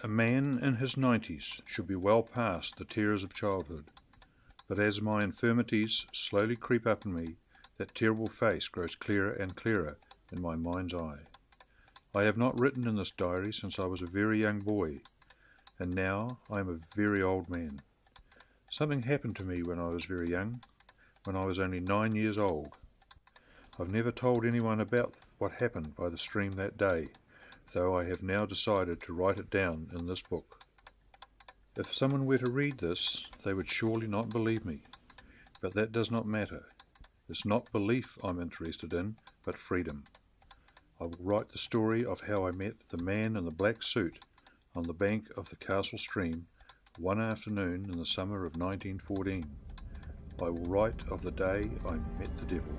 A man in his 90s should be well past the terrors of childhood, but as my infirmities slowly creep up in me, that terrible face grows clearer and clearer in my mind's eye. I have not written in this diary since I was a very young boy, and now I am a very old man. Something happened to me when I was very young, when I was only 9 years old. I've never told anyone about what happened by the stream that day, though I have now decided to write it down in this book. If someone were to read this, they would surely not believe me, but that does not matter. It's not belief I'm interested in, but freedom. I will write the story of how I met the man in the black suit on the bank of the castle stream one afternoon in the summer of 1914. I will write of the day I met the devil.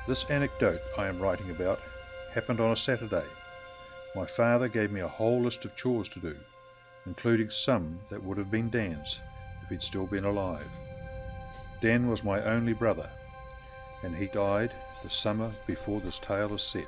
This anecdote I am writing about happened on a Saturday. My father gave me a whole list of chores to do, including some that would have been Dan's if he'd still been alive. Dan was my only brother, and he died the summer before this tale is set.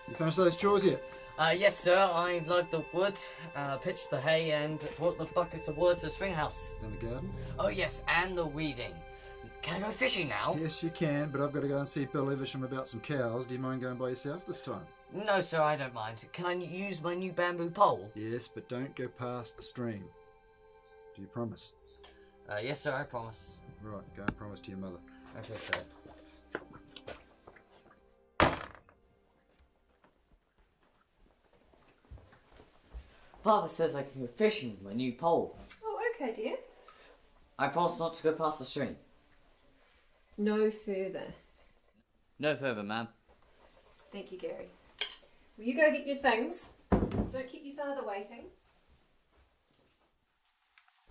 You finished those chores yet? Yes, sir. I've logged the wood, pitched the hay, and brought the buckets of wood to the spring house. In the garden? Oh, yes, and the weeding. Can I go fishing now? Yes, you can, but I've got to go and see Bill Evesham about some cows. Do you mind going by yourself this time? No, sir, I don't mind. Can I use my new bamboo pole? Yes, but don't go past the stream. Do you promise? Yes, sir, I promise. Right, go and promise to your mother. Okay, sir. Papa says I can go fishing with my new pole. Oh, okay, dear. I promise not to go past the stream. No further. No further, ma'am. Thank you, Gary. Will you go get your things? Don't keep your father waiting.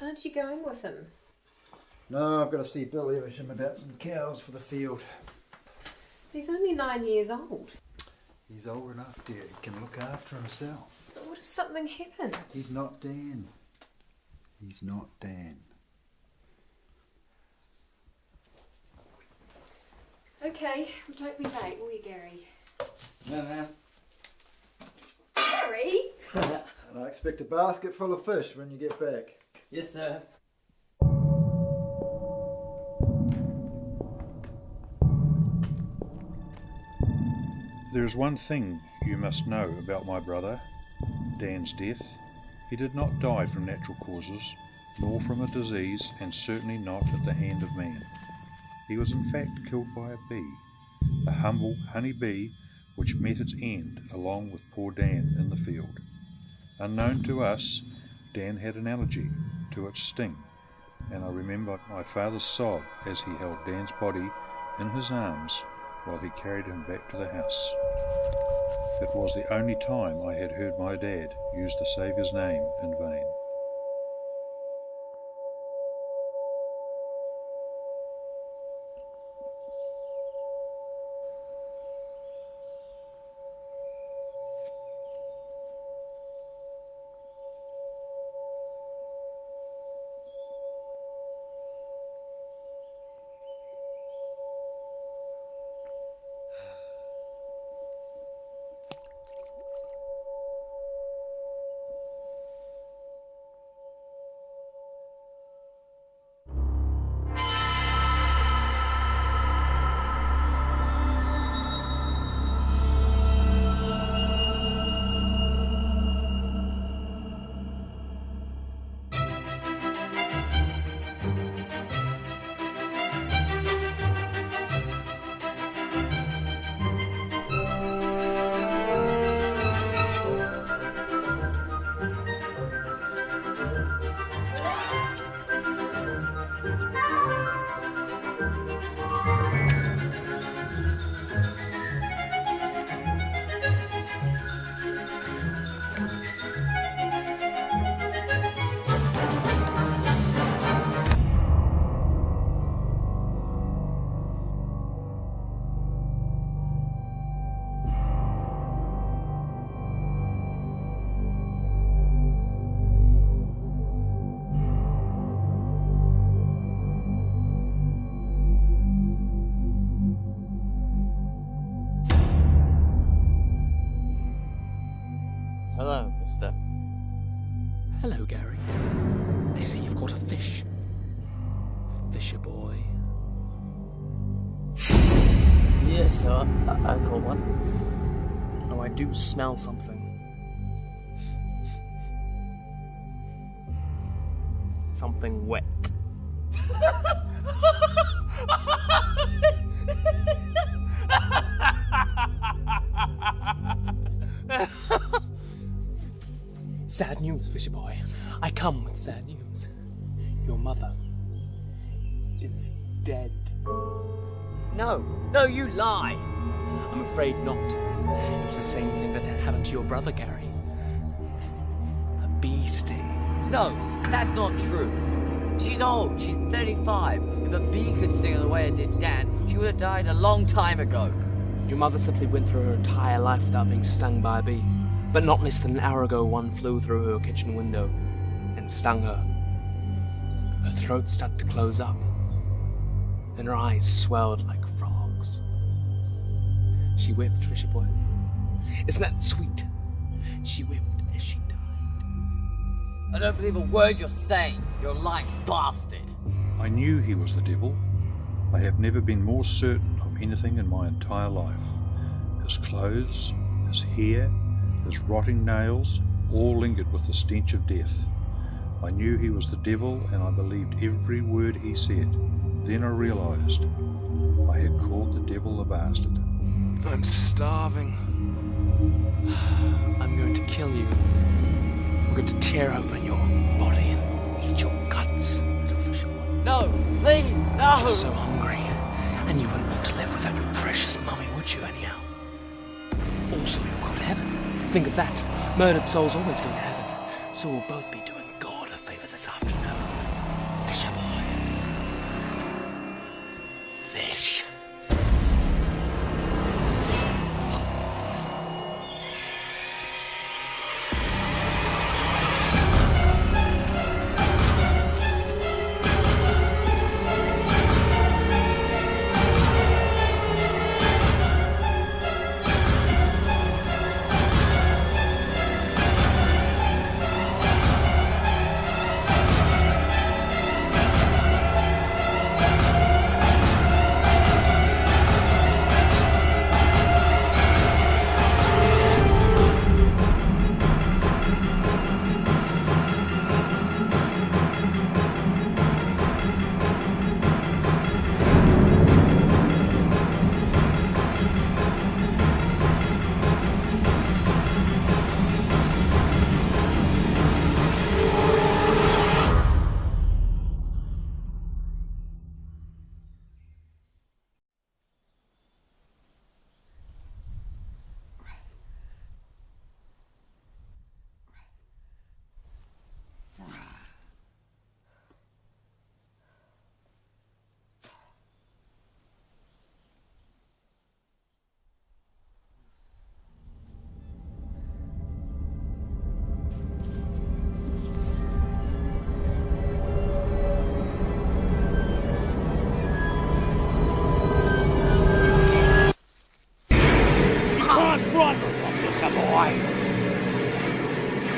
Aren't you going with him? No, I've got to see Bill Evesham about some cows for the field. He's only 9 years old. He's old enough, dear. He can look after himself. But what if something happens? He's not Dan. He's not Dan. Okay, well, don't be late, will you, Gary? No, ma'am. Gary? And I expect a basket full of fish when you get back. Yes, sir. There is one thing you must know about my brother, Dan's death. He did not die from natural causes, nor from a disease, and certainly not at the hand of man. He was in fact killed by a bee, a humble honey bee which met its end along with poor Dan in the field. Unknown to us, Dan had an allergy to its sting, and I remember my father's sob as he held Dan's body in his arms while he carried him back to the house. It was the only time I had heard my dad use the Saviour's name in vain. Hello, Gary. I see you've caught a fish. Fisher boy. Yes, sir. I caught one. Oh, I do smell something. Something wet. Sad news, Fisher boy. I come with sad news. Your mother is dead. No, you lie. I'm afraid not. It was the same thing that had happened to your brother, Gary. A bee sting. No, that's not true. She's old. She's 35. If a bee could sting her the way it did Dad, she would have died a long time ago. Your mother simply went through her entire life without being stung by a bee. But not less than an hour ago, one flew through her kitchen window and stung her. Her throat started to close up, and her eyes swelled like frogs. She wept, Fisher boy. Isn't that sweet? She wept as she died. I don't believe a word you're saying. You're a lying bastard. I knew he was the devil. I have never been more certain of anything in my entire life. His clothes, his hair, his rotting nails, all lingered with the stench of death. I knew he was the devil, and I believed every word he said. Then I realized I had called the devil a bastard. I'm starving. I'm going to kill you. I'm going to tear open your body and eat your guts, little Fisher boy. No, please, no! Just so hungry. And you wouldn't want to live without your precious mummy, would you, anyhow? Also, you'll go to heaven. Think of that. Murdered souls always go to heaven. So we'll both be doing God a favour this afternoon. Fisher boy. Fish.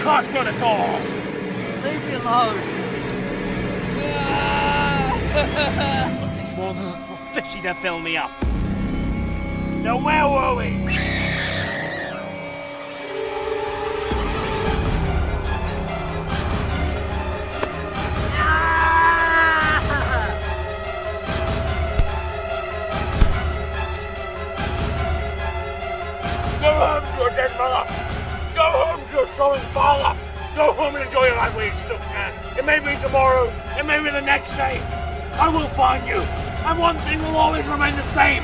can't run us all! Leave me alone! It takes more than a little fishy to fill me up. Now where were we? Go home to your dead mother! Go home to your showing father! Go home and enjoy your life while you still can. It may be tomorrow, it may be the next day. I will find you, and one thing will always remain the same.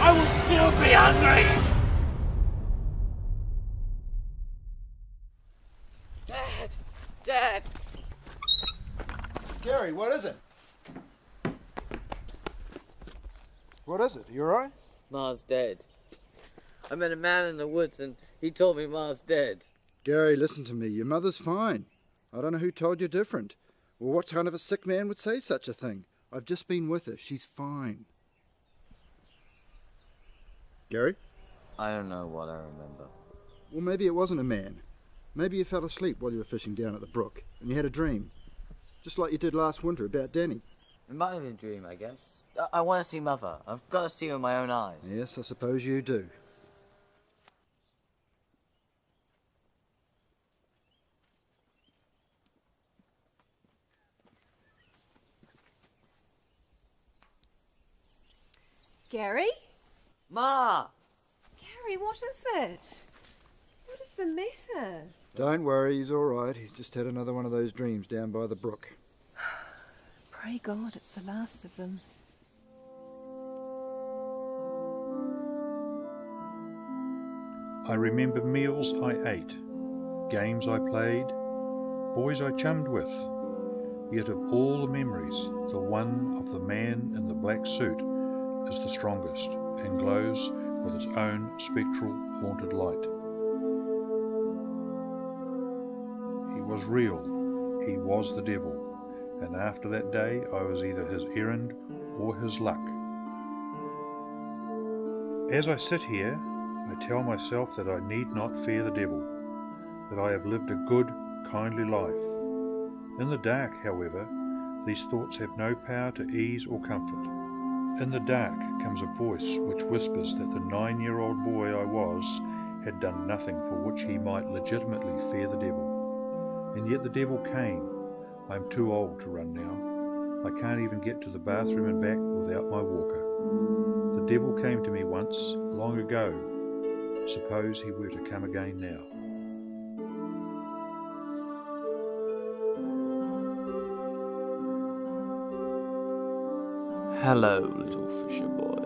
I will still be hungry! Dad! Dad! Gary, what is it? What is it? You alright? Ma's dead. I met a man in the woods and he told me Ma's dead. Gary, listen to me. Your mother's fine. I don't know who told you different. Or what kind of a sick man would say such a thing. I've just been with her. She's fine. Gary? I don't know what I remember. Well, maybe it wasn't a man. Maybe you fell asleep while you were fishing down at the brook, and you had a dream. Just like you did last winter about Danny. It might have been a dream, I guess. I want to see Mother. I've got to see her with my own eyes. Yes, I suppose you do. Gary? Ma! Gary, what is it? What is the matter? Don't worry, he's all right. He's just had another one of those dreams down by the brook. Pray God it's the last of them. I remember meals I ate, games I played, boys I chummed with. Yet of all the memories, the one of the man in the black suit is the strongest and glows with its own spectral, haunted light. He was real, he was the devil, and after that day I was either his errand or his luck. As I sit here, I tell myself that I need not fear the devil, that I have lived a good, kindly life. In the dark, however, these thoughts have no power to ease or comfort. In the dark comes a voice which whispers that the 9-year-old boy I was had done nothing for which he might legitimately fear the devil. And yet the devil came. I am too old to run now. I can't even get to the bathroom and back without my walker. The devil came to me once, long ago. Suppose he were to come again now. Hello, little fisher boy.